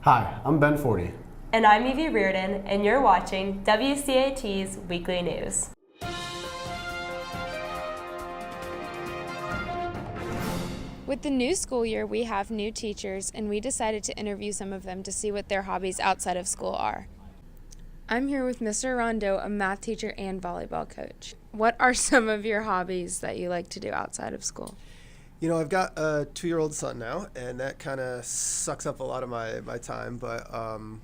Hi, I'm Ben 40. And I'm Evie and you're watching WCAT's Weekly News. With the new school year, we have new teachers, and we decided to interview some of them to see what their hobbies outside of school are. I'm here with Mr. Rondo, a math teacher and volleyball coach. What are some of your hobbies that you like to do outside of school? You know, I've got a 2-year-old son now, and that kind of sucks up a lot of my time. But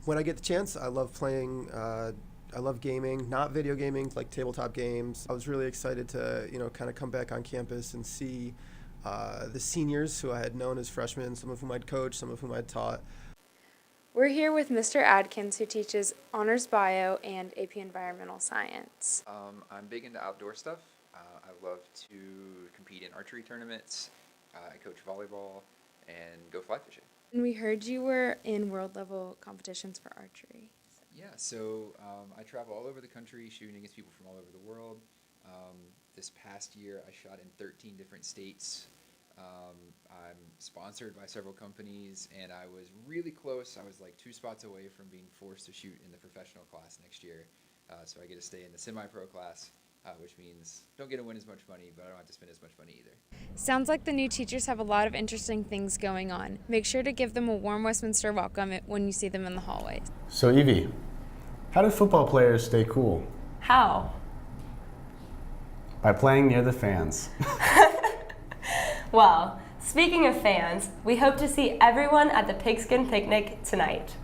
when I get the chance, I love playing. I love gaming, not video gaming, like tabletop games. I was really excited to, kind of come back on campus and see the seniors who I had known as freshmen, some of whom I'd coached, some of whom I'd taught. We're here with Mr. Adkins, who teaches Honors Bio and AP Environmental Science. I'm big into outdoor stuff. I love to compete in archery tournaments. I coach volleyball and go fly fishing. And we heard you were in world-level competitions for archery. Yeah, so I travel all over the country shooting against people from all over the world. This past year, I shot in 13 different states. I'm sponsored by several companies, and I was really close. I was like 2 spots away from being forced to shoot in the professional class next year. So I get to stay in the semi-pro class, which means don't get to win as much money, but I don't have to spend as much money either. Sounds like the new teachers have a lot of interesting things going on. Make sure to give them a warm Westminster welcome when you see them in the hallways. So Evie, how do football players stay cool? How? By playing near the fans. Well, speaking of fans, we hope to see everyone at the Pigskin Picnic tonight.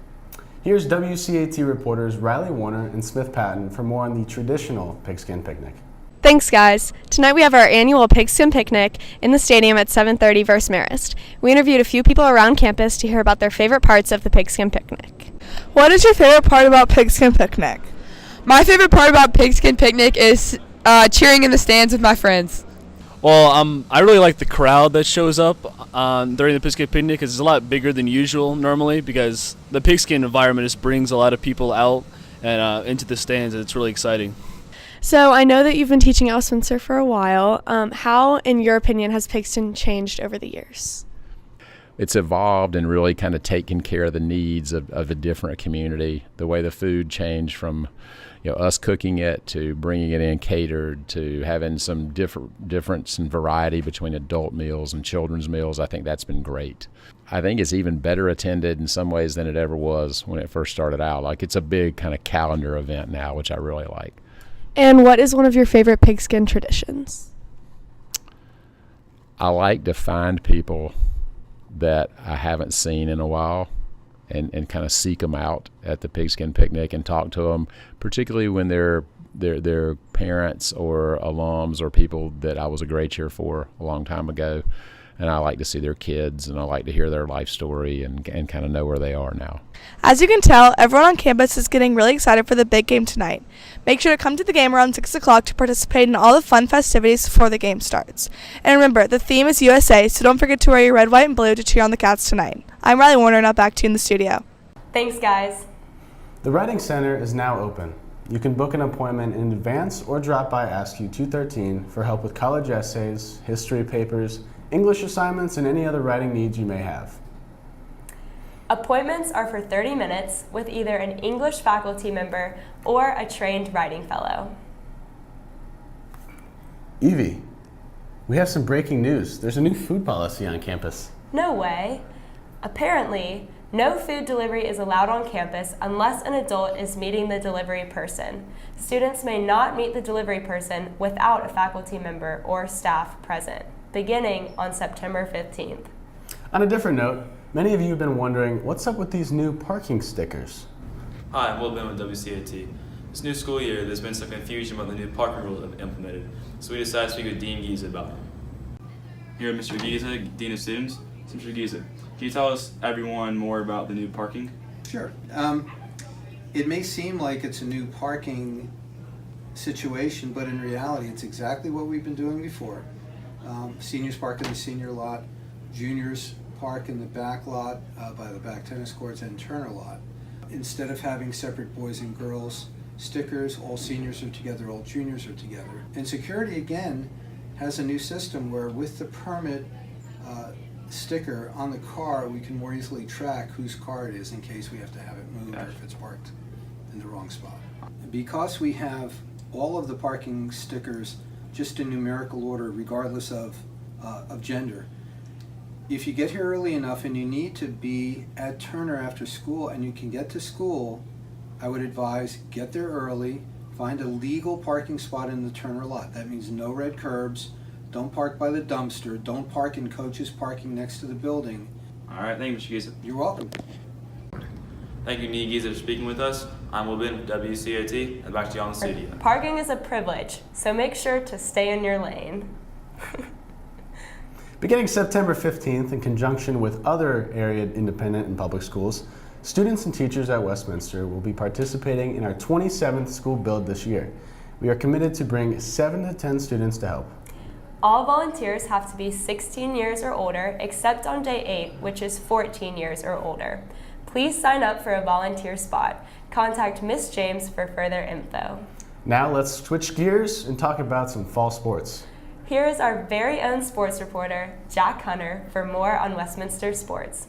Here's WCAT reporters Riley Warner and Smith Patton for more on the traditional Pigskin Picnic. Thanks, guys. Tonight we have our annual Pigskin Picnic in the stadium at 7:30 versus Marist. We interviewed a few people around campus to hear about their favorite parts of the Pigskin Picnic. What is your favorite part about Pigskin Picnic? My favorite part about Pigskin Picnic is cheering in the stands with my friends. Well, I really like the crowd that shows up during the Pigskin Picnic because it's a lot bigger than usual normally because the pigskin environment just brings a lot of people out and into the stands, and it's really exciting. So I know that you've been teaching at Westminster for a while. How, in your opinion, has Pigskin changed over the years? It's evolved and really kind of taken care of the needs of a different community. The way the food changed from us cooking it to bringing it in catered to having some difference and variety between adult meals and children's meals. I think that's been great. I think it's even better attended in some ways than it ever was when it first started out. Like, it's a big kind of calendar event now, which I really like. And what is one of your favorite pigskin traditions? I like to find people that I haven't seen in a while and kind of seek them out at the Pigskin Picnic and talk to them, particularly when they're parents or alums or people that I was a grade cheer for a long time ago. And I like to see their kids, and I like to hear their life story and kind of know where they are now. As you can tell, everyone on campus is getting really excited for the big game tonight. Make sure to come to the game around 6 o'clock to participate in all the fun festivities before the game starts. And remember, the theme is USA, so don't forget to wear your red, white, and blue to cheer on the Cats tonight. I'm Riley Warner, now back to you in the studio. Thanks, guys. The Writing Center is now open. You can book an appointment in advance or drop by Ask You 213 for help with college essays, history papers, English assignments, and any other writing needs you may have. Appointments are for 30 minutes with either an English faculty member or a trained writing fellow. Evie, we have some breaking news. There's a new food policy on campus. No way. Apparently, no food delivery is allowed on campus unless an adult is meeting the delivery person. Students may not meet the delivery person without a faculty member or staff present, beginning on September 15th. On a different note, many of you have been wondering what's up with these new parking stickers. Hi, I'm Will Ben with WCAT. This new school year, there's been some confusion about the new parking rules that have been implemented, so we decided to speak with Dean Giza about them. Here, Mr. Giza, Dean of Students. So, Mr. Giza, can you tell us everyone more about the new parking? Sure. It may seem like it's a new parking situation, but in reality, it's exactly what we've been doing before. Seniors park in the senior lot, juniors park in the back lot by the back tennis courts and Turner lot. Instead of having separate boys and girls stickers, all seniors are together, all juniors are together. And security, again, has a new system where with the permit, sticker on the car, we can more easily track whose car it is in case we have to have it moved or if it's parked in the wrong spot. Because we have all of the parking stickers just in numerical order regardless of gender, if you get here early enough and you need to be at Turner after school and you can get to school, I would advise get there early, find a legal parking spot in the Turner lot. That means no red curbs, don't park by the dumpster, don't park in coaches parking next to the building. All right, thank you, Mr. Giza. You're welcome. Thank you, Nia Giza, for speaking with us. I'm Will Ben with WCAT, and back to you on the studio. Parking is a privilege, so make sure to stay in your lane. Beginning September 15th, in conjunction with other area independent and public schools, students and teachers at Westminster will be participating in our 27th school build this year. We are committed to bring 7 to 10 students to help. All volunteers have to be 16 years or older, except on day 8, which is 14 years or older. Please sign up for a volunteer spot. Contact Miss James for further info. Now let's switch gears and talk about some fall sports. Here is our very own sports reporter, Jack Hunter, for more on Westminster sports.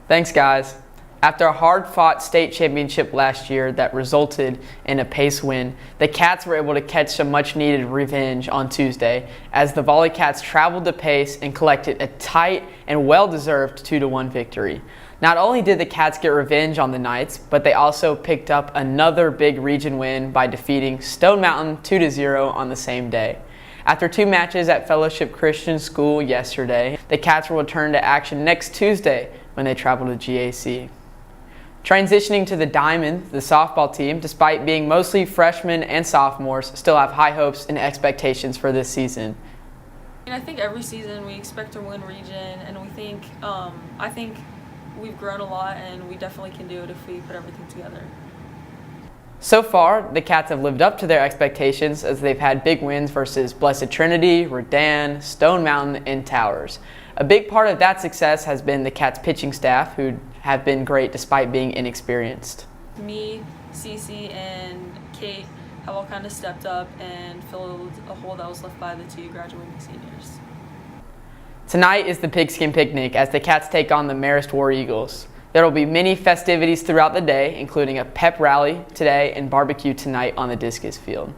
Thanks, guys. After a hard-fought state championship last year that resulted in a pace win, the Cats were able to catch some much-needed revenge on Tuesday as the Volley Cats traveled to Pace and collected a tight and well-deserved 2-1 victory. Not only did the Cats get revenge on the Knights, but they also picked up another big region win by defeating Stone Mountain 2-0 on the same day. After 2 matches at Fellowship Christian School yesterday, the Cats will return to action next Tuesday when they travel to GAC. Transitioning to the Diamond, the softball team, despite being mostly freshmen and sophomores, still have high hopes and expectations for this season. I think every season we expect to win region, and I think we've grown a lot, and we definitely can do it if we put everything together. So far, the Cats have lived up to their expectations as they've had big wins versus Blessed Trinity, Redan, Stone Mountain, and Towers. A big part of that success has been the Cats pitching staff, who have been great despite being inexperienced. Me, Cece, and Kate have all kind of stepped up and filled a hole that was left by the 2 graduating seniors. Tonight is the Pigskin Picnic as the Cats take on the Marist War Eagles. There will be many festivities throughout the day, including a pep rally today and barbecue tonight on the discus field.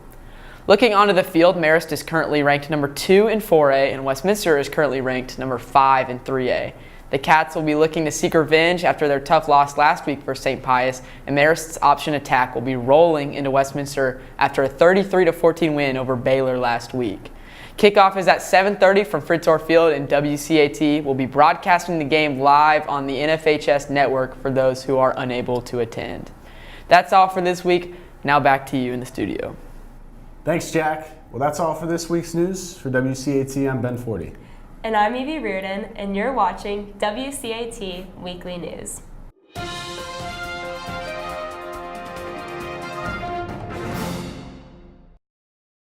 Looking onto the field, Marist is currently ranked number 2 in 4A, and Westminster is currently ranked number 5 in 3A. The Cats will be looking to seek revenge after their tough loss last week for St. Pius, and Marist's option attack will be rolling into Westminster after a 33-14 win over Baylor last week. Kickoff is at 7:30 from Fritz Orr Field, and WCAT will be broadcasting the game live on the NFHS network for those who are unable to attend. That's all for this week. Now back to you in the studio. Thanks, Jack. Well, that's all for this week's news. For WCAT, I'm Ben Forty. And I'm Evie Reardon, and you're watching WCAT Weekly News.